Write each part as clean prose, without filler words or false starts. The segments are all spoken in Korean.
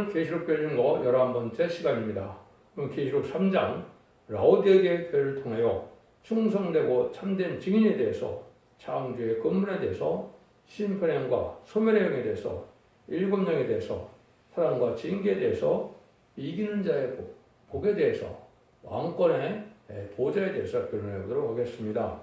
계시록 교리인고 11번째 시간입니다. 계시록 3장 라오디게 교회를 통하여 충성되고 참된 증인에 대해서, 창조의 근본에 대해서, 심판의 영과 소멸의 영에 대해서, 일곱 영에 대해서, 사랑과 징계에 대해서, 이기는 자의 복에 대해서, 왕권의 보좌에 대해서 변론해 보도록 하겠습니다.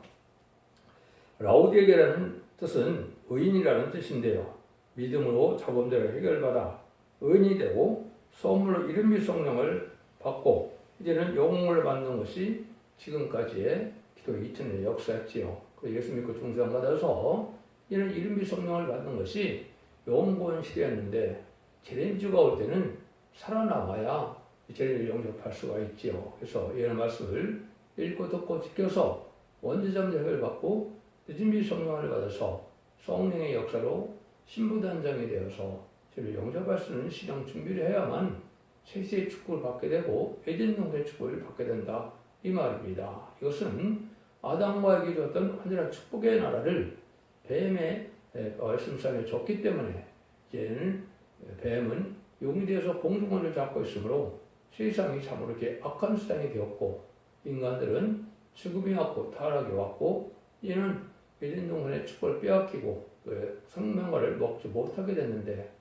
라오디게라는 뜻은 의인이라는 뜻인데요. 믿음으로 자범죄를 해결받아 의인이 되고 선물로 이름 및 성령을 받고 이제는 영웅을 받는 것이 지금까지의 기도 2000년의 역사였지요. 예수 믿고 중생받아서 이는 이름 및 성령을 받는 것이 영원 시대였는데, 재림주가 올 때는 살아남아야 재림을 영접할 수가 있지요. 그래서 이런 말씀을 읽고 듣고 지켜서 원죄자문제 해결받고 이름 및 성령을 받아서 성령의 역사로 신부단장이 되어서 저를 영접할 수 있는 신앙 준비를 해야만 세세의 축복을 받게 되고 에덴동산의 축복을 받게 된다, 이 말입니다. 이것은 아담과 에게 줬던 완전한 축복의 나라를 뱀의 말씀상에 줬기 때문에 이제는 뱀은 용이 되어서 공중원을 잡고 있으므로 세상이 참으로 이렇게 악한 세상이 되었고, 인간들은 죽음이 왔고 타락이 왔고, 이는 에덴동산의 축복을 빼앗기고 생명과를 먹지 못하게 됐는데,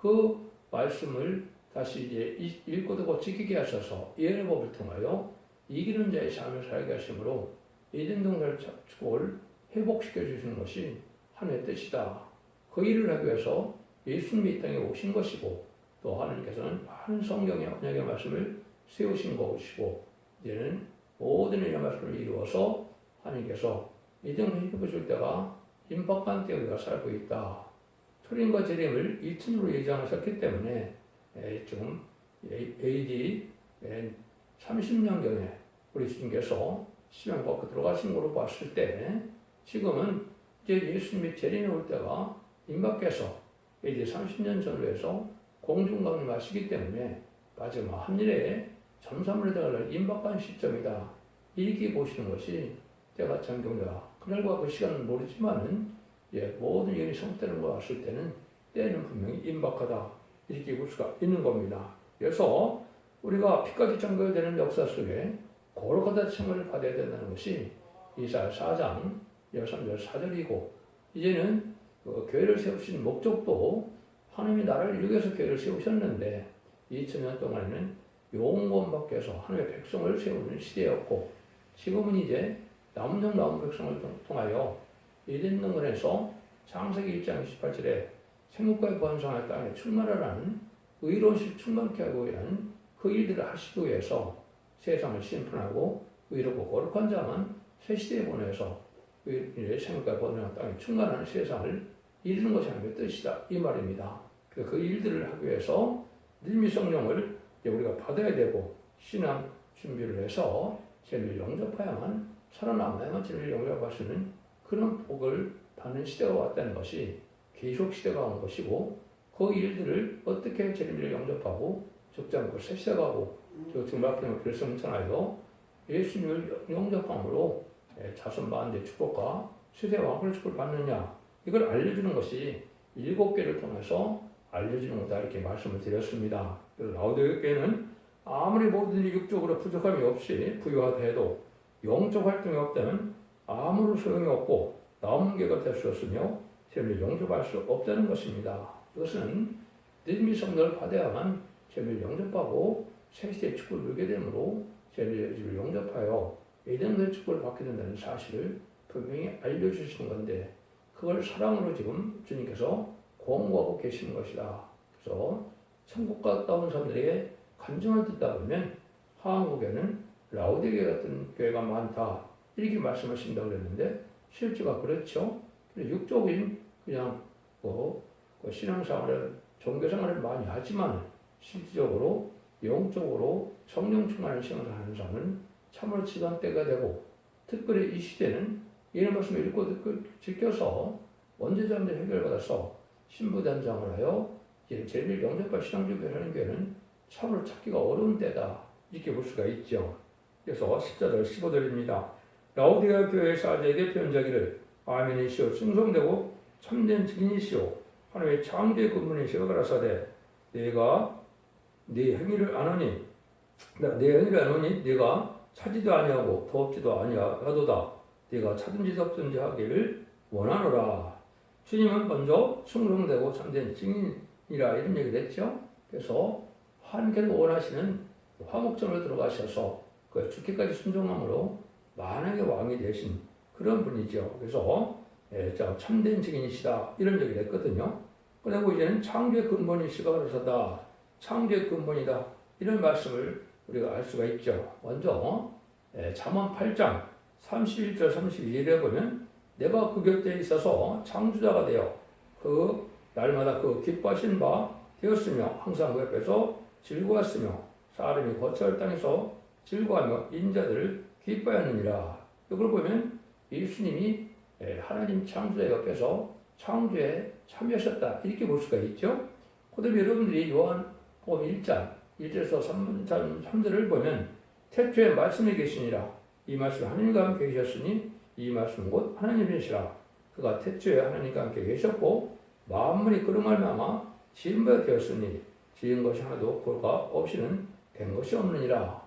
그 말씀을 다시 이제 읽고 듣고 지키게 하셔서 예언의 법을 통하여 이기는 자의 삶을 살게 하시므로 에덴동산의 축복을 회복시켜 주시는 것이 하나님의 뜻이다. 그 일을 하기 위해서 예수님이 이 땅에 오신 것이고, 또 하나님께서는 많은 성경의 언약의 말씀을 세우신 것이고, 이제는 모든 이런 말씀을 이루어서 하나님께서 에덴동산을 회복해줄 때가 임박한 때에 우리가 살고 있다. 초림과 재림을 2000으로 예정하셨기 때문에 지금 AD 30년경에 우리 주님께서 십양 밖으로 들어가신 걸로 봤을 때, 지금은 이제 예수님이 재림이 올 때가 임박해서 AD 30년 전으로 해서 공중강을 마시기 때문에 마지막 하늘에 전사물에 들어갈 임박한 시점이다, 이렇게 보시는 것이 때가 정경이다. 그날과 그 시간은 모르지만은 모든 일이 성취되는 거 왔을 때는 분명히 임박하다, 이렇게 볼 수가 있는 겁니다. 그래서 우리가 피까지 정결되는 역사 속에 거룩하다 칭을 받아야 된다는 것이 이사야 4장 13절 4절이고, 이제는 그 교회를 세우신 목적도 하나님이 나라를 이루기 위해서 교회를 세우셨는데 2000년 동안에는 영원 밖에서 하나님의 백성을 세우는 시대였고, 지금은 이제 남은 백성을 통하여 에덴동산에서 창세기 1장 28절에 생육과의 번성할 땅에 출마하라는 의로운 실 충만케 하고 위한 그 일들을 하시기 위해서 세상을 심판하고 의롭고 거룩한 자만 새 시대에 보내서 생육과의 번성할 땅에 충만하는 세상을 이루는 것이 하나님의 뜻이다, 이 말입니다. 그 일들을 하기 위해서 믿음의 성령을 우리가 받아야 되고, 신앙 준비를 해서 재미를 영접해야만, 살아남아야만 재미를 영접할 수 있는 그런 복을 받는 시대가 왔다는 것이 계속 시대가 온 것이고, 그 일들을 어떻게 재림을 영접하고 적지 않고 새 시대가 가고 지금 말씀을 결성천하여 예수님을 영접함으로 자손 만대 축복과 세대 왕권의 축복을 받느냐, 이걸 알려주는 것이 7개를 통해서 알려주는 거다, 이렇게 말씀을 드렸습니다. 라오디게는 아무리 모든 일이 육적으로 부족함이 없이 부유하다 해도 영적 활동이 없다면 아무런 소용이 없고 남은 개가 될 수 없으며 재미를 영접할 수 없다는 것입니다. 이것은 믿음의 성령을 받아야만 재미를 영접하고 새시대의 축복을 누리게 되므로 재미를 영접하여 에덴의 축복을 받게 된다는 사실을 분명히 알려주시는 건데, 그걸 사랑으로 지금 주님께서 공고하고 계시는 것이다. 그래서 천국 가까운 사람들에게 간증을 듣다 보면 한국에는 라오디게 같은 교회가 많다, 이렇게 말씀하신다고 그랬는데 실제가 그렇죠. 육적인 그냥 신앙생활을, 종교생활을 많이 하지만 실질적으로 영적으로 성령 충만한 신앙을 하는 사람은 참으로 지간때가 되고, 특별히 이 시대는 이런 말씀을 읽고 듣고 지켜서 원죄자문제 해결받아서 신부단장을 하여 재미를 영접할 신앙 준비를 하는 교회는 참으로 찾기가 어려운 때다, 이렇게 볼 수가 있죠. 그래서 14절 15절입니다. 라오디게 교회에서 아재에게 편지하기를 아멘이시오 충성되고 참된 증인이시오 하나님의 창조의 근본이시오 가라사대 내가 네 행위를 안 하니 내 행위를 안 하니 네가 차지도 아니하고 더없지도 아니하도다. 네가 차든지 덥든지 하기를 원하노라. 주님은 먼저 충성되고 참된 증인이라 이런 얘기를 했죠. 그래서 한결 원하시는 화목전을 들어가셔서 그 죽기까지 순종함으로 만왕의 왕이 되신 그런 분이죠. 그래서 참된 증인이시다 이런 얘기를 했거든요. 그리고 이제는 창조의 근본이시가 그러셨다. 창조의 근본이다 이런 말씀을 우리가 알 수가 있죠. 먼저 잠언 8장 31절 32절에 보면 내가 그 곁에 있어서 창조자가 되어 그 날마다 그 기뻐하신 바 되었으며 항상 그 옆에서 즐거웠으며 사람이 거처할 땅에서 즐거워하며 인자들을 기뻐하느니라. 이걸 보면 예수님이 하나님 창조자 옆에서 창조에 참여하셨다 이렇게 볼 수가 있죠. 그다음에 여러분들이 요한복음 1장 1절에서 3절을 보면 태초에 말씀이 계시니라. 이 말씀 하나님과 함께 계셨으니 이 말씀은 곧 하나님이시라. 그가 태초에 하나님과 함께 계셨고 만물이 그로 말미암아 지은 바 되었으니 지은 것이 하나도 그가 없이는 된 것이 없느니라.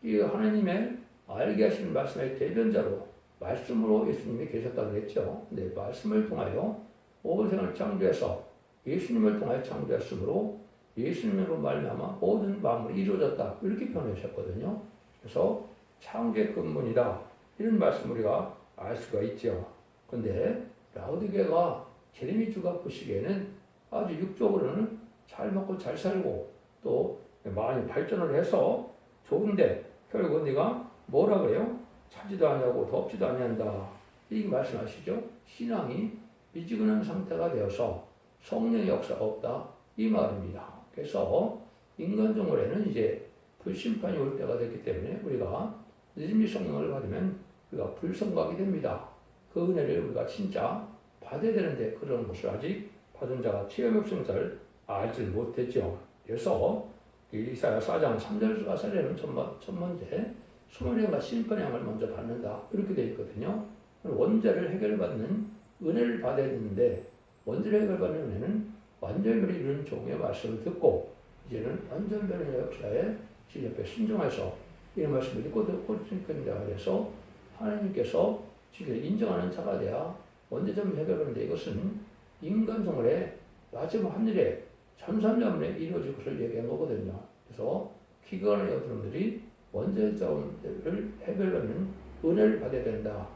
이 하나님의 알게 하시는 말씀의 대변자로 말씀으로 예수님이 계셨다고 했죠. 근데 말씀을 통하여 온 세상을 창조해서 예수님을 통하여 창조했으므로 예수님으로 말미암아 모든 만물이 이루어졌다 이렇게 표현하셨거든요. 그래서 창조의 근본이다 이런 말씀 우리가 알 수가 있죠. 그런데 라오디게가 제레미 주가 보시기에는 아주 육적으로는 잘 먹고 잘 살고 또 많이 발전을 해서 좋은데 결국 네가 뭐라 그래요? 차지도 아니하고 덥지도 아니한다 이렇게 말씀하시죠. 신앙이 미지근한 상태가 되어서 성령의 역사가 없다 이 말입니다. 그래서 인간적으로는 이제 불심판이 올 때가 됐기 때문에 우리가 늦은이 성령을 받으면 우리가 불성각이 됩니다. 그 은혜를 우리가 진짜 받아야 되는데 그런 것을 아직 받은 자가 체험이 없으면 잘 알지 못했죠. 그래서 이사야 4장 3절과 4절에는 첫 번째 수모령과 심판의 양을 먼저 받는다 이렇게 되어 있거든요. 원죄를 해결받는 은혜를 받아야 되는데 원죄를 해결받는 은혜는 완전변을 이루는 종의 말씀을 듣고 이제는 완전변의 역사에 주 옆에 순종해서 이 말씀을 듣고 옳은 자가 돼서 하나님께서 지금 인정하는 자가 돼야 원죄점 해결하는데 이것은 인간 생활에 마지막 하늘에 천삼년만에 이루어질 것을 얘기한 거거든요. 그래서 기관의 여러분들이 원죄점을 해결하는 은혜를 받아야 된다.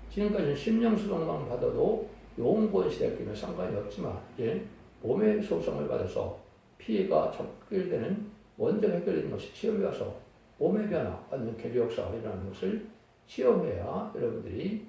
지금까지는 심령수동만 받아도 영권 시대끼는 상관이 없지만 이제 몸의 소성을 받아서 피해가 적결되는 원죄가 해결되는 것이 체험이 와서 몸의 변화, 완전 개조 역사가 일어나는 것을 체험해야 여러분들이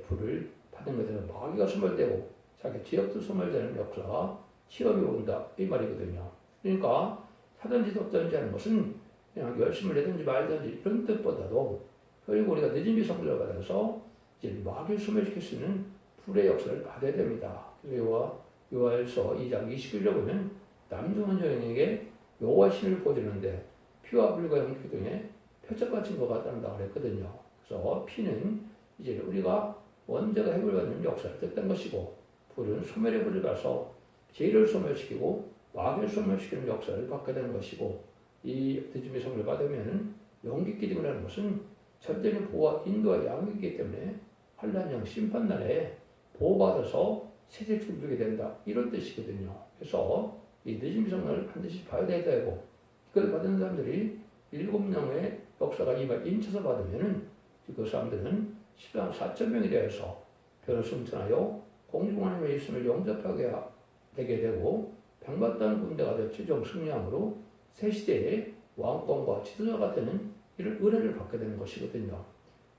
불을 받은 것에는 마귀가 소멸되고 자기 지역도 소멸되는 역사가 체험이 온다 이 말이거든요. 그러니까 하든지 덥든지 하는 것은 그냥 열심을 내든지 말든지 이런 뜻보다도 결국 우리가 늦은비 성령을 받아서 이제 마귀를 소멸시킬 수 있는 불의 역사를 받아야 됩니다. 그래서 요하에서 2장 21절에 보면 남중한 여인에게 여호와 신을 보여주는데 피와 불과 연기 등에 표적과 증거가 따른다고 그랬거든요. 그래서 피는 이제 우리가 원죄가 해결받는 역사를 뜻한 것이고 불은 소멸의 불을 가서 죄를 소멸시키고 마귀를 소멸시키는 역사를 받게 되는 것이고 이 늦음의 성을 받으면 연기 기둥을 하는 것은 절대는 보호와 인도와 양육이기 때문에 환란형 심판날에 보호받아서 세세 충족이 된다 이런 뜻이거든요. 그래서 이 늦은 성을 반드시 봐야 되고 그걸 받은 사람들이 7명의 역사가 임쳐서 받으면은 그 사람들은 14,000명이 되어서 변을 승천하여 공중하나님의 있음을 영접하게 되게 되고 병받던 군대가 되어 최종 승리함으로 새 시대의 왕권과 지도자가 되는 이런 은혜를 받게 되는 것이거든요.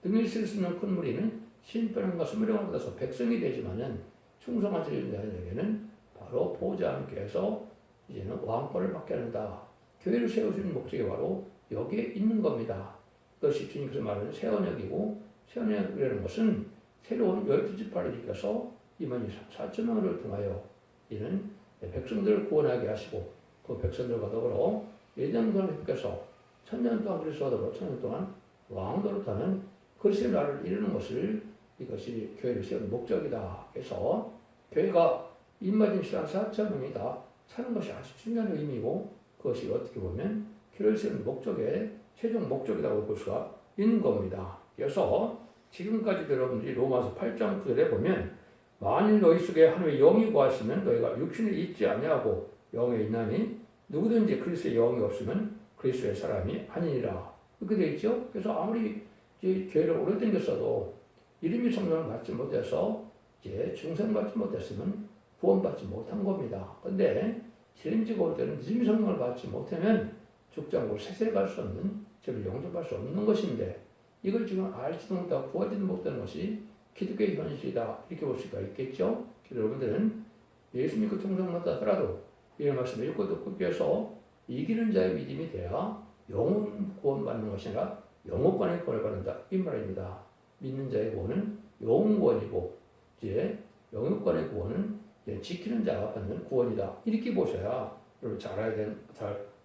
등을 쓸 수 있는 큰 무리는 신병과 수명을 받아서 백성이 되지만은 충성한 자에게는 바로 보호자 함께해서 이제는 왕권을 받게 한다. 교회를 세우시는 목적이 바로 여기에 있는 겁니다. 그것이 주님께서 말하는 새 언약이고 새 언약이라는 것은 새로운 12지파를 이끌어서 이만 4,000명을 통하여 이는 백성들을 구원하게 하시고 그 백성들과 더불어 예전과 께서 1000년 동안 그리스도와 더불어 1000년 동안 왕도로 타는 그리스도의 나라를 이루는 것을 이것이 교회를 세우는 목적이다. 그래서 교회가 입맞은 시간 4,000명이 다 사는 것이 아주 중요한 의미고 그것이 어떻게 보면 길을 세우는 목적의 최종 목적이라고 볼 수가 있는 겁니다. 그래서 지금까지 여러분들이 로마서 8장 9절에 보면 만일 너희 속에 하나님의 영이 거하시면 너희가 육신에 있지 아니하고 영에 있나니 누구든지 그리스도의 영이 없으면 그리스도의 사람이 아니니라. 그렇게 되어 있죠. 그래서 아무리 이제 교회를 오래 다녔어도 이름이 성령을 받지 못해서 이제 중생받지 못했으면 구원받지 못한 겁니다. 근데 시림지가 올 때는 이름이 성령을 받지 못하면 죽지 않고 세세 갈 수 없는 죄를 용서할 수 없는 것인데 이걸 지금 알지도 못하고 구하지도 못하는 것이 기독교의 현실이다. 이렇게 볼 수가 있겠죠. 여러분들은 예수 믿고 종성받다 하더라도 이 말씀을 읽고 듣고 해서 이기는 자의 믿음이 돼야 영혼 구원받는 것이 아니라 영혼권의 구원을 받는다. 이 말입니다. 믿는 자의 구원은 영혼 구원이고 이제 영혼권의 구원은 이제 지키는 자가 받는 구원이다. 이렇게 보셔야 여러분 잘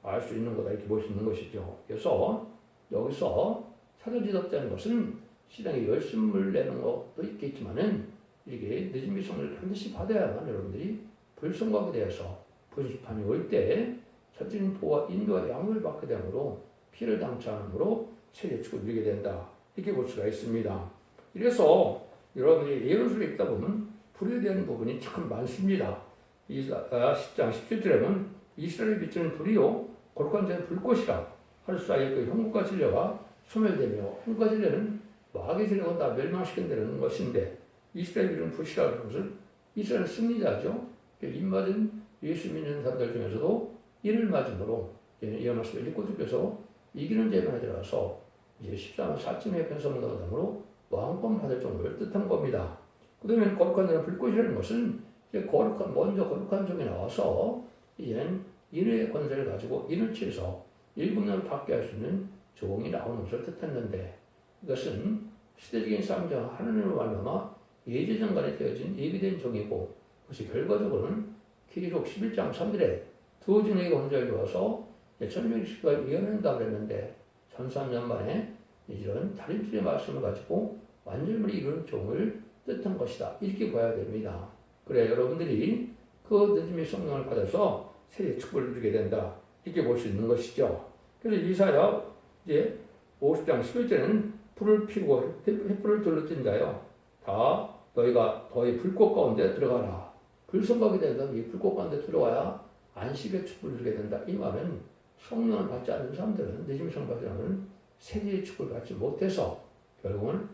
알 수 있는 거다. 이렇게 볼 수 있는 것이죠. 그래서 여기서 사도지독자는 것은 신앙에 열심을 내는 것도 있겠지만은 이렇게 늦은 미성을 반드시 받아야만 여러분들이 불성각에 대해서 불심판이 올 때 전진 보호와 인도와 양을 받게 되므로 피를 당치 않으므로 세계 축을 누리게 된다. 이렇게 볼 수가 있습니다. 이래서 여러분이 예언서를 읽다 보면 불에 대한 부분이 참 많습니다. 10장 17절에 보면 이스라엘에 비치는 불이요 거룩한 자의 불꽃이라 하늘 사이에 그 형국과 진려가 소멸되며 형국과 진려는 마귀의 진려가 다 멸망시킨다는 것인데 이스라엘이 이런 불이라 하는 것은 이스라엘 승리자죠. 입 맞은 예수 믿는 사람들 중에서도 이를 맞음으로 이 말씀을 읽고 듣고서 이기는 자에 들어가서 이제 14만 4쯤에 변성을 얻으므로 왕권 받을 정도를 뜻한 겁니다. 그 다음에 거룩한 자는 불꽃이라는 것은 이제 먼저 거룩한 종이 나와서 이제는 인의 권세를 가지고 인을 치해서 일국령을 받게 할 수 있는 종이 나오는 것을 뜻했는데 이것은 시대적인 싸움장 하나님으로 말미암아 예제장간에 되어진 예비된 종이고 그것이 결과적으로는 기록 11장 3절에 두 종에게 혼자를 주어서 천명식과 이어낸다 그랬는데 1300년 만에 이런 다른 주의 말씀을 가지고 완전히 이루는 종을 뜻한 것이다. 이렇게 봐야 됩니다. 그래 여러분들이 그 늦음의 성령을 받아서 세계 축복을 누리게 된다. 이렇게 볼 수 있는 것이죠. 그래서 이사야 이제 50장 11절에는 불을 피우고 횃불을 둘러진 자요. 다 너희가 너희 불꽃 가운데 들어가라. 불성각이 된다. 이 불꽃 가운데 들어와야 안식의 축복을 누리게 된다. 이 말은 성령을 받지 않는 사람들은 늦음의 성령을 받지 않으면 세계의 축복을 받지 못해서 결국은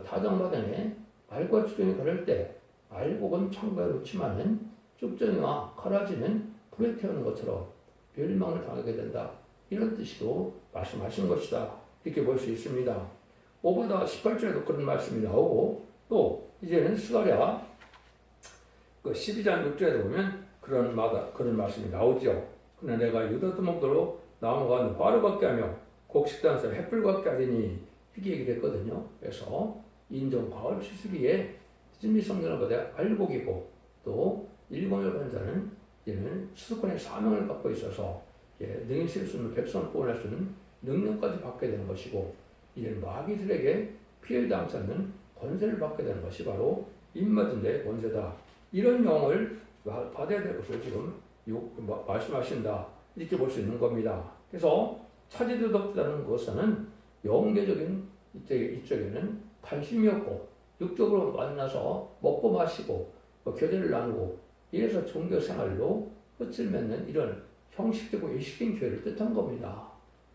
타정마당에 말과 축정이 가를 때 알곡은 창고에 놓지만은 쭉정이와 가라지는 불에 태우는 것처럼 멸망을 당하게 된다. 이런 뜻으로 말씀하신 것이다. 이렇게 볼 수 있습니다. 오바다 18절에도 그런 말씀이 나오고 또 이제는 스가랴 그 12장 6절에도 보면 그런 말씀이 나오죠. 그러나 내가 유다 도목들로 나무가 화를 받게 하며 곡식단에서 햇불 받게 하리니 이렇게 얘기를 했거든요. 그래서 인정 가을 추수기에 진미 성령을 받아 알곡이고 또 일본을 받은 자는 이제는 수도권의 사명을 갖고 있어서 능히 쓸 수 있는 백성을 구원할 수 있는 능력까지 받게 되는 것이고 이제는 마귀들에게 피해를 당치 않는 권세를 받게 되는 것이 바로 입맞은 자의 권세다. 이런 영을 받아야 될 것을 지금 말씀하신다. 이렇게 볼 수 있는 겁니다. 그래서 차지도덕자는 것은 영계적인 이쪽에는 관심이 없고 육적으로 만나서 먹고 마시고 교제를 나누고 이래서 종교 생활로 끝을 맺는 이런 형식되고 의식적인 교회를 뜻한 겁니다.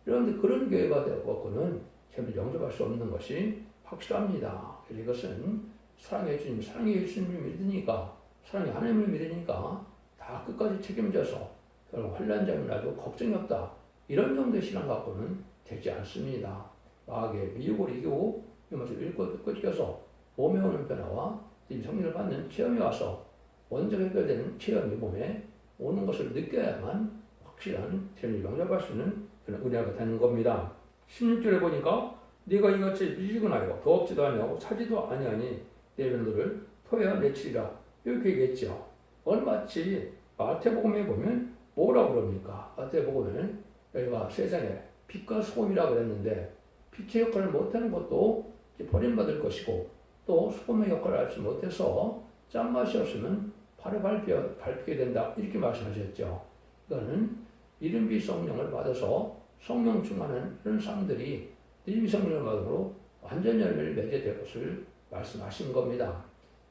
그런데 그런 교회가 되었고는 재물 영접할 수 없는 것이 확실합니다. 이것은 사랑의 주님, 사랑의 예수님을 믿으니까 사랑의 하나님을 믿으니까 다 끝까지 책임져서 결국 환난자면 나도 걱정이 없다. 이런 정도의 신앙 갖고는 되지 않습니다. 마귀의 미혹을 이기고 이 말씀 읽고 듣고 지켜서 몸에 오는 변화와 성령을 받는 체험이 와서 먼저 해결되는 체험이 몸에 오는 것을 느껴야만 확실한 재미를 영접할 수 있는 그런 은혜가 되는 겁니다. 16절에 보니까 네가 이같이 미지근하여 더럽지도 아니하고 차지도 아니하니 내 변호를 토해야 내치리라 이렇게 얘기했죠. 마치 마태복음에 보면 뭐라고 그럽니까? 마태복음에는 여기가 세상에 빛과 소금이라고 그랬는데 빛의 역할을 못하는 것도 버림받을 것이고 또 소금의 역할을 알지 못해서 짠맛이 없으면 발에 밟히게 된다. 이렇게 말씀하셨죠. 이거는 이른비 성령을 받아서 성령 충만한 이런 사람들이 이른비 성령을 받음으로 완전 열매를 맺게 될 것을 말씀하신 겁니다.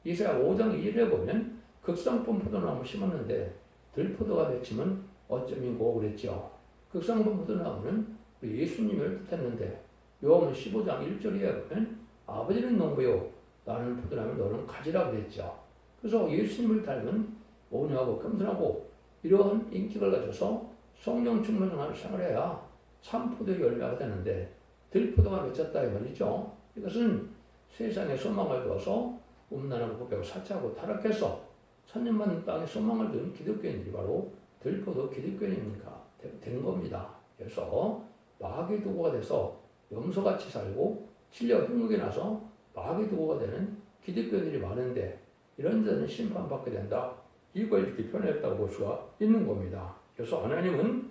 이사야 5장 2절에 보면 극성품 포도나무 심었는데 들포도가 맺히면 어쩌민고 그랬죠. 극성품 포도나무는 예수님을 뜻했는데 요한은 15장 1절에 보면 아버지는 농부요 나는 포도나무 너는 가지라 그랬죠. 그래서 예수님을 닮은 온유하고 겸손하고 이러한 인격을 가져서 성령 충만한 생활해야 참 포도의 열매가 되는데 들포도가 맺혔다 이 말이죠. 이것은 세상에 소망을 두어서 음란하고 고백하고 사치하고 타락해서 천년만 땅에 소망을 둔 기독교인들이 바로 들포도 기독교인이니까 된 겁니다. 그래서 마귀의 도구가 돼서 염소같이 살고 진리와 행복에 나서 마귀의 도구가 되는 기독교인들이 많은데 이런 데는 심판받게 된다. 이걸 이렇게 표현했다고 볼 수가 있는 겁니다. 그래서 하나님은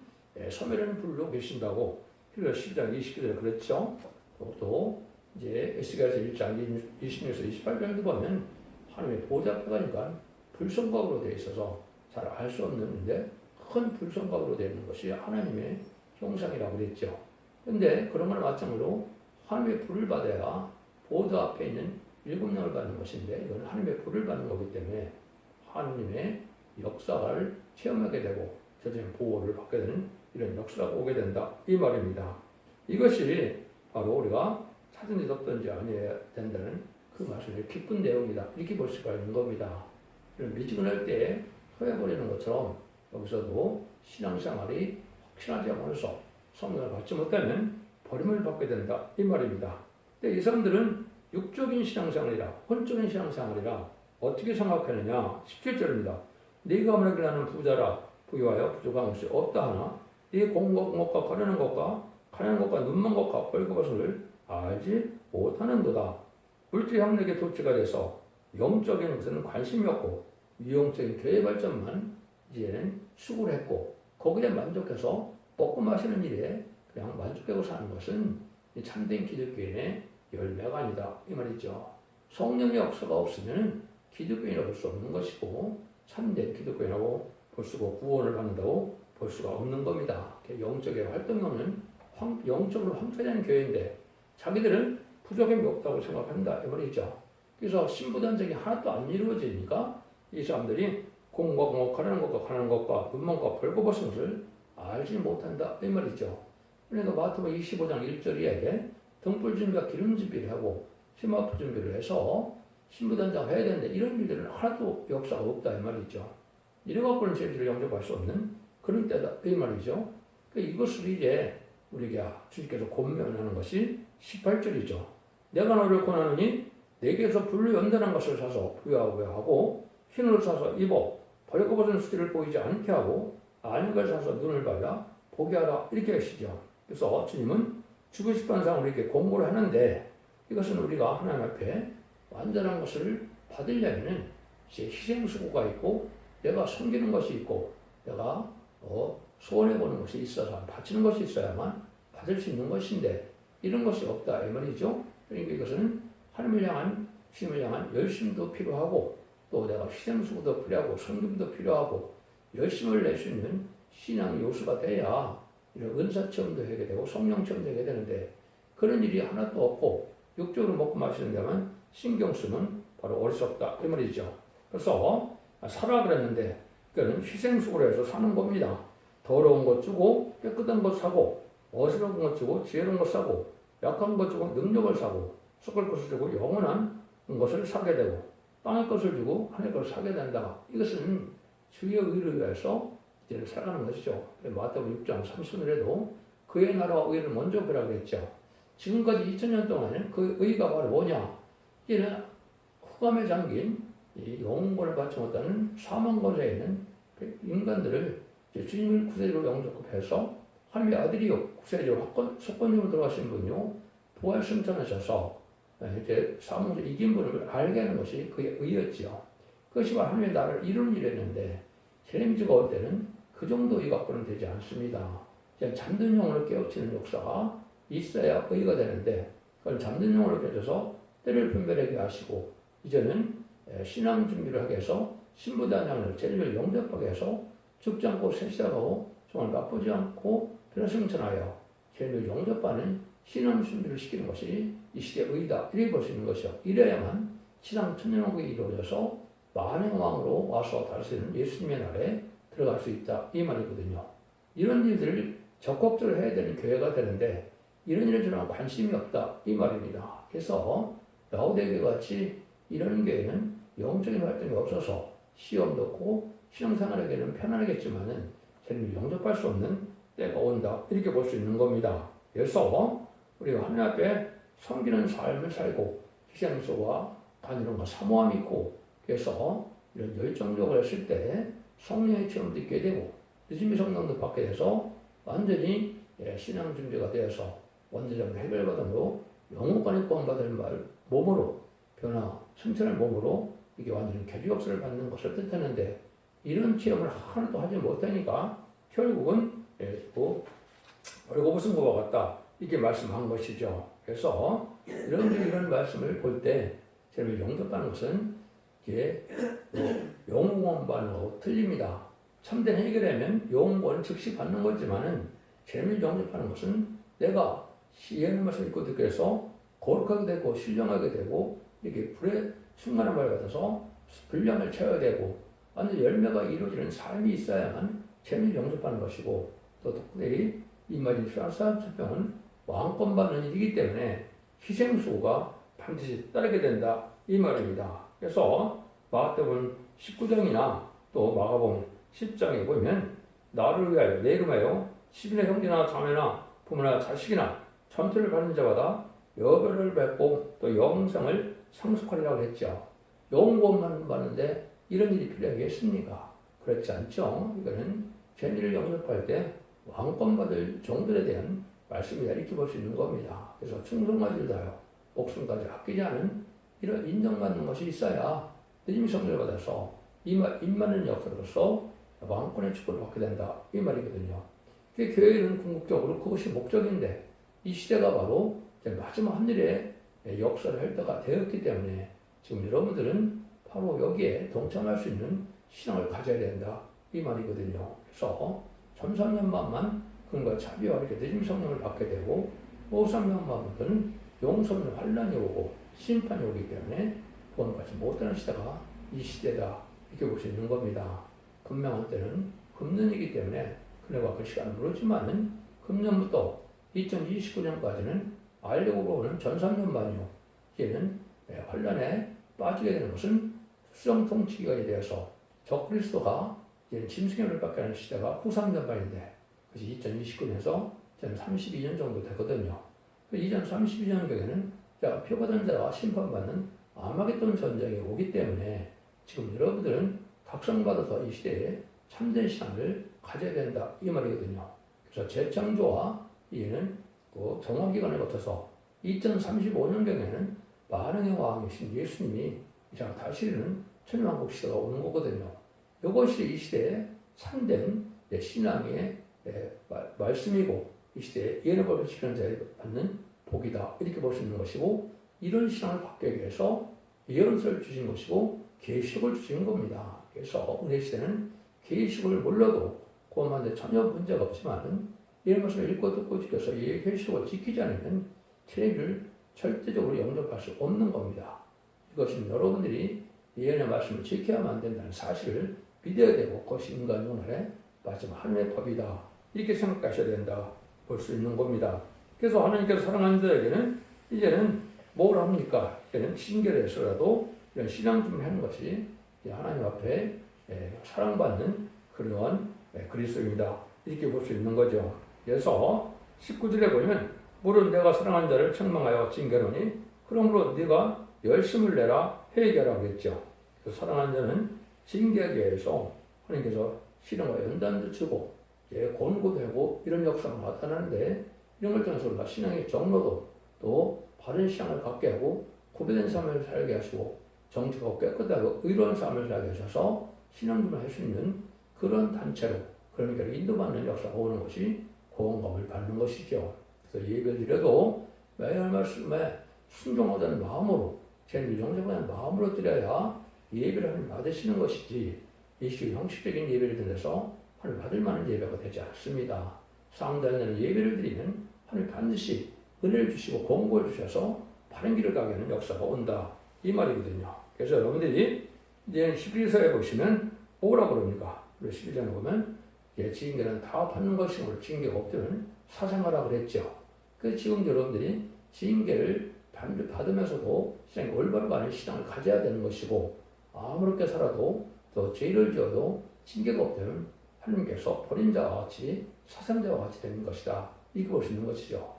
소멸하는 불로 계신다고 히브리서 12장 20절에 그렇죠. 또 이제 에스겔서 1장 26에서 28절도 보면 하나님의 보좌 앞에 가니까 불성각으로 되어 있어서 잘 알 수 없는데 큰 불성각으로 되어 있는 것이 하나님의 형상이라고 그랬죠. 그런데 그런 걸 마찬가지로 하나님의 불을 받아야 보좌 앞에 있는 7명을 받는 것인데 이건 하나님의 불을 받는 거기 때문에 하나님의 역사를 체험하게 되고 저들은 보호를 받게 되는 이런 역사가 오게 된다 이 말입니다. 이것이 바로 우리가 찾은지 없던지 아니어야 된다는 그 말씀의 깊은 내용이다 이렇게 볼 수가 있는 겁니다. 미지근할 때 허해버리는 것처럼 여기서도 신앙생활이 확실하지 않아서 성령을 받지 못하면 버림을 받게 된다 이 말입니다. 근데 이 사람들은 육적인 신앙생활이라 혼적인 신앙생활이라 어떻게 생각하느냐 17절입니다. 네가 만약에 나는 부자라 부유하여 부족한 것이 없다 하나 네 공급한 것과 가려는 것과 눈먼 것과 벌거벗을 알지 못하는도다. 물질 향락의 도취가 돼서 영적인 것은 관심이 없고 미용적인 교회 발전만 이제는 수고를 했고 거기에 만족해서 먹고 마시는 일에 그냥 만족하고 사는 것은 참된 기독교인의 열매가 아니다 이 말이죠. 성령의 역사가 없으면 기독교인이라고 볼 수 없는 것이고 참된 기독교인이라고 볼 수고 구원을 받는다고 볼 수가 없는 겁니다. 영적인 활동력은 영적으로 황폐된 교회인데 자기들은 부족함이 없다고 생각한다 이 말이죠. 그래서 신부단적이 하나도 안 이루어지니까 이 사람들이 공과 공업 가려는 것과 눈먼 것과 벌거벗은 것을 알지 못한다 이 말이죠. 그러니까 마태복음 25장 1절에 등불 준비와 기름 준비를 하고 심화프 준비를 해서 신부단장 해야 되는데 이런 일들은 하나도 역사가 없다 이 말이죠. 이래갖고는 저희들을 영접할 수 없는 그런 때다 이 말이죠. 그러니까 이것을 이제 우리가 주님께서 권면하는 것이 18절이죠. 내가 너를 권하노니 내게서 불로 연단한 것을 사서 부여하고 흰 옷을 사서 입어 벌거벗은 수지를 보이지 않게 하고 아닌 걸 사서 눈을 발라 보게 하라 이렇게 하시죠. 그래서 주님은 주고 싶은 사람 우리에게 공고를 하는데 이것은 우리가 하나님 앞에 완전한 것을 받으려면 이제 희생수고가 있고 내가 섬기는 것이 있고 내가 소원해보는 것이 있어서 바치는 것이 있어야만 받을 수 있는 것인데 이런 것이 없다 이 말이죠. 그러니까 이것은 하나님을 향한 주님을 향한 열심도 필요하고 또 내가 희생수고도 필요하고 섬김도 필요하고 열심을 낼 수 있는 신앙 요소가 돼야 이런 은사 체험도 하게 되고 성령 체험도 하게 되는데 그런 일이 하나도 없고 육적으로 먹고 마시는 데만 신경 쓰면 바로 어리석다 이 말이죠. 그래서 사라 그랬는데 그는 희생수고를 해서 사는 겁니다. 더러운 것 주고 깨끗한 것 사고 어지러운 것 주고 지혜로운 것 사고 약한 것 주고 능력을 사고 썩을 것을 주고 영원한 것을 사게 되고 땅의 것을 주고 하늘의 것을 사게 된다. 이것은 주의 의를 위해서 이제 살아가는 것이죠. 마태복음 6장 30절에도 그의 나라와 의를 먼저 보라고 했죠. 지금까지 2000년 동안 그 의가 바로 뭐냐? 이제는 흑암에 잠긴 이 영혼을 받지 못하는 사망권에 있는 인간들을 주님을 구세주로 영접해서 하나님의 아들이요 구세주로 속건적으로 들어가신 분이요 부활 승천하셔서 이제 사망에서 이긴 분을 알게 하는 것이 그의 의였지요. 그것이 바로 하나님의 나라를 이루는 일이었는데 제레미지가 올 때는 그 정도 의 갖고는 되지 않습니다. 잠든 영혼을 깨우치는 역사가 있어야 의가 되는데 그걸 잠든 영혼을 깨워서 때를 분별하게 하시고 이제는 신앙 준비를 하게 해서 신부단장을 제리를 영접하게 해서 죽지 않고 새 시작하고 정말 나쁘지 않고 변화승천하여 죄를 용접하는 신앙 준비를 시키는 것이 이 시대의 의다. 이렇게 볼 수 있는 것이요. 이래야만 지상 천년왕국이 이루어져서 만행왕으로 와서 다스리는 예수님의 날에 들어갈 수 있다. 이 말이거든요. 이런 일들을 적극적으로 해야 되는 교회가 되는데 이런 일에 저는 관심이 없다. 이 말입니다. 그래서 라오디게 같이 이런 교회는 영적인 활동이 없어서 시험 넣고 신앙생활에게는 편안하겠지만은 재능을 영접할 수 없는 때가 온다. 이렇게 볼 수 있는 겁니다. 그래서 우리가 하나님 앞에 섬기는 삶을 살고 희생수와 간이론과 사모함이 있고 그래서 이런 열정적으로 했을 때 성령의 체험도 있게 되고 늦음이 성령도 받게 돼서 완전히 신앙 준비가 되어서 원죄적으로 해결받음으로 영원간에 구원받을 몸으로 변화, 승천할 몸으로 이게 완전히 개주 역사를 받는 것을 뜻하는데 이런 체험을 하나도 하지 못하니까 결국은 벌거벗은 같다 이렇게 말씀한 것이죠. 그래서 이런 말씀을 볼 때 제가 영접하는 것은 이게 영웅원받는 거하고 틀립니다. 참된 해결하면 영웅원은 즉시 받는 거지만은 재미를 영접하는 것은 내가 예언의 말씀을 읽고 듣게 해서 거룩하게 되고 신령하게 되고 이렇게 불의 순간함을 받아서 분량을 채워야 되고 완전 열매가 이루어지는 삶이 있어야만 재미를 영접하는 것이고 또 특별히 이 말인 수양사천병은 왕권 받는 일이기 때문에 희생수가 반드시 따르게 된다 이 말입니다. 그래서 마가복음 19장이나 또 마가복음 10장에 보면 나를 위하여 내 이름하여 10인의 형제나 자매나 부모나 자식이나 전투를 받는 자마다 여별을 맺고 또 영생을 상속하리라고 했죠. 영원만 받는데 이런 일이 필요하겠습니까? 그렇지 않죠. 이거는 죄를 영접할 때 왕권 받을 종들에 대한 말씀이다 이렇게 볼 수 있는 겁니다. 그래서 충성까지 다하여 목숨까지 아끼지 않은 이런 인정받는 것이 있어야 늦음이 성령을 받아서 임하는 역사로서 왕권의 축복을 받게 된다 이 말이거든요. 교회는 궁극적으로 그것이 목적인데 이 시대가 바로 마지막 하늘의 역사를 할 때가 되었기 때문에 지금 여러분들은 바로 여기에 동참할 수 있는 신앙을 가져야 된다 이 말이거든요. 그래서 점삼년만만 그런가 자비와 이렇게 늦은 성령을 받게 되고 오삼년만부터는 용서는 환란이 오고 심판이 오기 때문에 구원받지 못하는 시대가 이 시대다 이렇게 볼 수 있는 겁니다. 금명한 때는 금년이기 때문에 그네가 그 시간을 모르지만은 금년부터 2029년까지는 알려고 보는 전삼년만이요. 이제는 환란에 빠지게 되는 것은 수정 통치 기간이 되어서 적그리스도가 이제 짐승의 밖에 하는 시대가 후삼년반인데 그것이 2029년에서 32년 정도 되거든요. 2032년경에는 표받은 자가 심판받는 아마겟돈 전쟁이 오기 때문에 지금 여러분들은 각성받아서 이 시대에 참된 신앙을 가져야 된다 이 말이거든요. 그래서 재창조와 이해는 그 정화기간을 거쳐서 2035년경에는 만왕의 왕이신 예수님이 이상 다시는 천년왕국 시대가 오는 거거든요. 이것이 이 시대에 참된 신앙의 말씀이고 이 시대에 예언의 법을 지키는 자에 받는 복이다 이렇게 볼 수 있는 것이고 이런 신앙을 받기 위해서 예언서를 주신 것이고 계시록을 주신 겁니다. 그래서 우리 시대는 계시록을 몰라도 구원하는데 전혀 문제가 없지만 이런 것을 읽고 듣고 지켜서 이 계시록을 지키지 않으면 죄를 절대적으로 영접할 수 없는 겁니다. 이것은 여러분들이 예언의 말씀을 지켜야만 된다는 사실을 믿어야 되고 그것이 인간 영혼의 마지막 하나님의 법이다 이렇게 생각하셔야 된다 볼 수 있는 겁니다. 그래서 하나님께서 사랑하는 자에게는 이제는 뭘 합니까? 이제는 신결해서라도 이런 신앙 좀 하는 것이 하나님 앞에 사랑받는 그러한 그리스도입니다. 이렇게 볼 수 있는 거죠. 그래서 19절에 보면 물은 내가 사랑하는 자를 책망하여 징계하노니 그러므로 네가 열심을 내라 회개하라고 했죠. 그래서 사랑하는 자는 징계하기 위해서 하나님께서 시련과 연단도 주고 권고되고 이런 역사가 나타나는데 이런 걸 통해서 우리가 신앙의 정로도 또 바른 신앙을 갖게 하고 구별된 삶을 살게 하시고 정직하고 깨끗하고 의로운 삶을 살게 하셔서 신앙생활을 할 수 있는 그런 단체로 그런 게 인도받는 역사가 오는 것이 구원감을 받는 것이죠. 그래서 예배를 드려도 매일 말씀에 순종하는 마음으로 죄를 용서하는 마음으로 드려야 예배를 하나님 받으시는 것이지 이식 형식적인 예배를 드려서 하나님 받을 만한 예배가 되지 않습니다. 상달되는 예배를 드리면 하나님 반드시 은혜를 주시고 공고해 주셔서 바른 길을 가게 하는 역사가 온다 이 말이거든요. 그래서 여러분들이 이제 11서에 보시면 뭐라고 그럽니까? 11장에 보면 징계는 다 받는 것이므로 징계가 없다면 사생하라 그랬죠. 그래서 지금 여러분들이 징계를 받으면서도 신앙이 올바르고 않은 신앙을 가져야 되는 것이고 아무렇게 살아도 또 죄를 지어도 징계가 없다면 하나님께서 버린 자와 같이 사상자와 같이 되는 것이다. 이렇게 볼 수 있는 것이죠.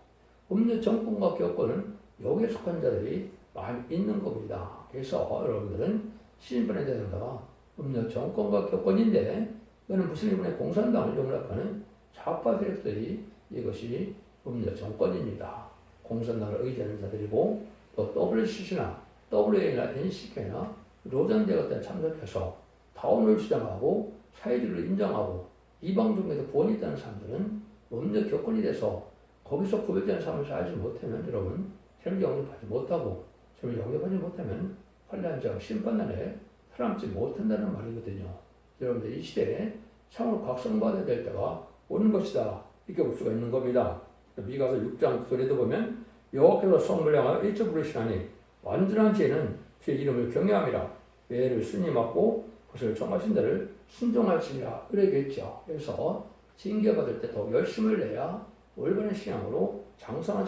음료 정권과 교권은 여기에 속한 자들이 많이 있는 겁니다. 그래서 여러분들은 신분에 대해서가 음료 정권과 교권인데 이거는 무슬림의 공산당을 용납하는 좌파 세력들이 이것이 음료 정권입니다. 공산당을 의지하는 자들이고 또 WCC나 WA나 NCK나 로잔대 같은 참석해서 다원을 주장하고 사회주의를 인정하고 이방 종교에도 구원이 있다는 사람들은 음료 교권이 돼서 거기서 구별되는 삶을 살지 못하면 여러분 세를 영접하지 못하고 세를 영접하지 못하면 환란 자 심판단에 살아남지 못한다는 말이거든요. 여러분들 이 시대에 참으로 각성받아야 될 때가 오는 것이다. 이렇게 볼 수가 있는 겁니다. 미가서 6장 9절에도 보면 여호와께서 성물을 향하여 일찍 부르시나니 완전한 죄는 주의 이름을 경외함이라 외를 순이 맞고 그것을 정하신 대를 순종할지니라 그러겠죠. 그래서 징계받을 때 더 열심을 내야 올바른 신앙으로 장성한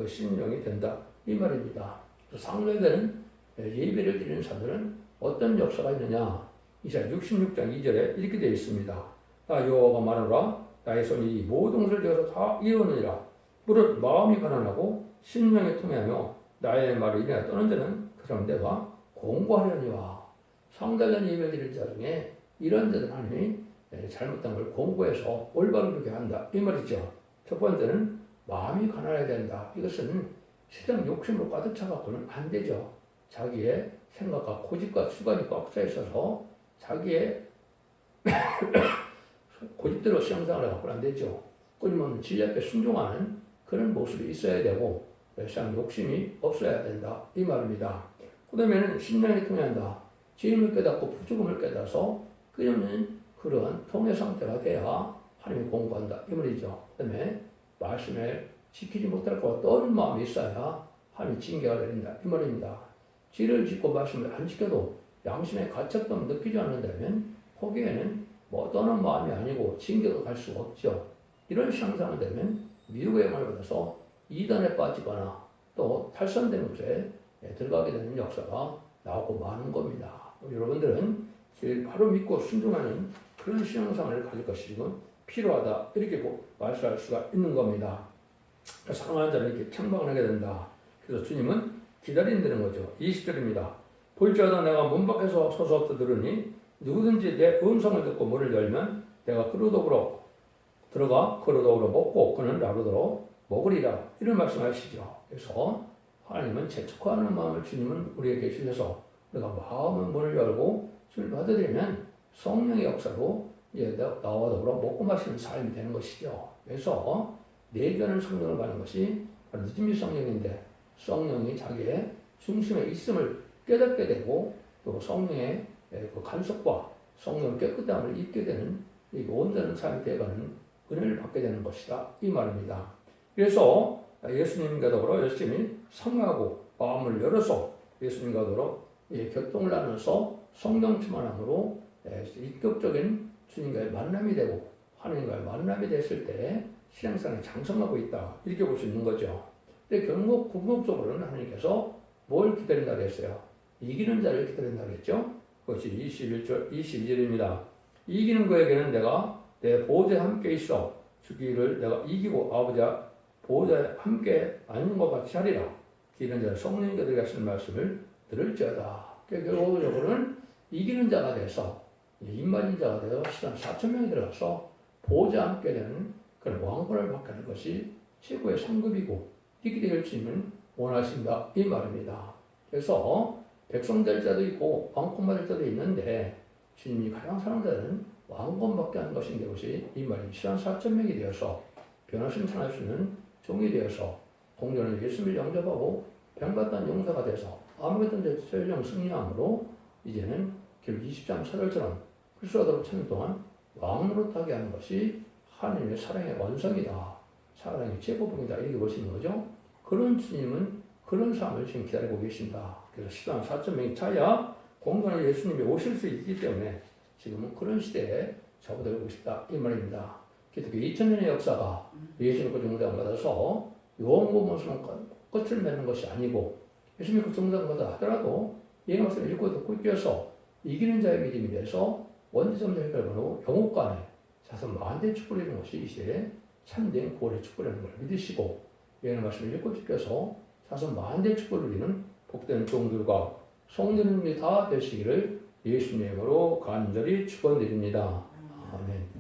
신령이 된다 이 말입니다. 상례되는 예배를 드리는 사람들은 어떤 역사가 있느냐? 이사야 66장 2절에 이렇게 되어 있습니다. 나 여호와가 말하노라 나의 손이 모든 것을 되어서 다 이루느니라. 무릇 마음이 가난하고 심령이 통해하며 나의 말을 인하여 떠는 자는 그 사람 내가 공고하려니와. 상달된 예배 드릴 자 중에 이런 자들 하나님이 잘못된 걸 공고해서 올바르게 그렇게 한다 이 말이죠. 첫 번째는 마음이 가난해야 된다. 이것은 세상 욕심으로 가득 차갖고는 안 되죠. 자기의 생각과 고집과 수관이 꽉 차 있어서 자기의 고집대로 신앙생활을 갖고는 안 되죠. 끊임없는 진리 앞에 순종하는 그런 모습이 있어야 되고 세상 욕심이 없어야 된다 이 말입니다. 그 다음에는 신령이 통해한다. 죄임을 깨닫고 부족함을 깨달아서 끊임없는 그러한 통해 상태가 돼야 하나님이 공부한다 이 말이죠. 그 다음에 말씀을 지키지 못할 것 떠는 마음이 있어야 하나님이 징계가 내린다 이 말입니다. 죄를 짓고 말씀을 안 지켜도 양심의 가책감을 느끼지 않는다면 거기에는 뭐 떠는 마음이 아니고 징계가 갈 수가 없죠. 이런 신앙생활 되면 미혹의 영향을 받아서 이단에 빠지거나 또 탈선되는 곳에 들어가게 되는 역사가 나오고 많은 겁니다. 여러분들은 바로 믿고 순종하는 그런 신앙생활을 가질 것이 지금 필요하다 이렇게 말씀할 수가 있는 겁니다. 사랑하는 자는 이렇게 책망을 하게 된다. 그래서 주님은 기다린다는 거죠. 20절입니다. 볼지어다 내가 문 밖에서 서서 들으니 누구든지 내 음성을 듣고 문을 열면 내가 그로 더불어 들어가 그로 더불어 먹고 그는 나로 더불어 먹으리라 이런 말씀하시죠. 그래서 하나님은 재촉하는 마음을 주님은 우리에게 주셔서 내가 마음의 문을 열고 주를 받아들이면 성령의 역사로 이제 나와 더불어 먹고 마시는 삶이 되는 것이죠. 그래서 내주하는 성령을 받는 것이 늦음이 성령인데 성령이 자기의 중심에 있음을 깨닫게 되고 또 성령의 그 간섭과 성령 깨끗함을 입게 되는 이 온전한 삶이 되어가는 은혜를 받게 되는 것이다 이 말입니다. 그래서 예수님과 더불어 열심히 성령하고 마음을 열어서 예수님과 더불어 교통을 나누면서 성령 충만함으로 인격적인 주님과의 만남이 되고 하나님과의 만남이 됐을 때 신앙생활이 장성하고 있다 이렇게 볼 수 있는 거죠. 근데 결국 궁극적으로는 하나님께서 뭘 기다린다고 했어요? 이기는 자를 기다린다고 했죠. 그것이 22절입니다. 이기는 그에게는 내가 내 보호자에 함께 있어 주기를 내가 이기고 아버지 보호자에 함께 앉는 것 같이 하리라. 이기는 자는 성령이 그들에게 하시는 말씀을 들을지어다. 결국적으로는 이기는 자가 돼서 임마진 자가 되어 시간 4,000명이 들어가서 보호자와 함께 되는 그런 왕권을 받게 하는 것이 최고의 상급이고 이렇게 될 주님은 원하신다 이 말입니다. 그래서 백성 될 자도 있고 왕권 받을 자도 있는데 주님이 가장 사랑하는 왕권 받게 하는 것인 것이 이 말입니다. 시간 4,000명이 되어서 변화신 전할 수 있는 종이 되어서 공전을 예수님을 영접하고 병받던 용사가 돼서 아무것도 최종 승리함으로 이제는 결국 20장 4절처럼 그리스도와 더불어 천년 동안 왕 노릇하게 하는 것이 하나님의 사랑의 완성이다. 사랑의 제보봉이다. 이렇게 보시는 거죠. 그런 주님은 그런 삶을 지금 기다리고 계신다. 그래서 시간 4,000명이 차야 공간에 예수님이 오실 수 있기 때문에 지금은 그런 시대에 접어들고 싶다. 이 말입니다. 특히 2000년의 역사가 예수님 그 정당 받아서 요한복음으로서는 끝을 맺는 것이 아니고 예수님 그 정당 받아 하더라도 이 말씀을 읽고 듣고 있어서 이기는 자의 믿음이 돼서 원죄점자 해결하고 영혼간에 자선 만대 축복을 이루는 것이 이 시대에 참된 구원의 축복이라는 걸 믿으시고 예언의 말씀을 읽고 지켜서 자선 만대 축복을 누리는 복된 종들과 성도님이 다 되시기를 예수님으로 간절히 축원드립니다. 아멘.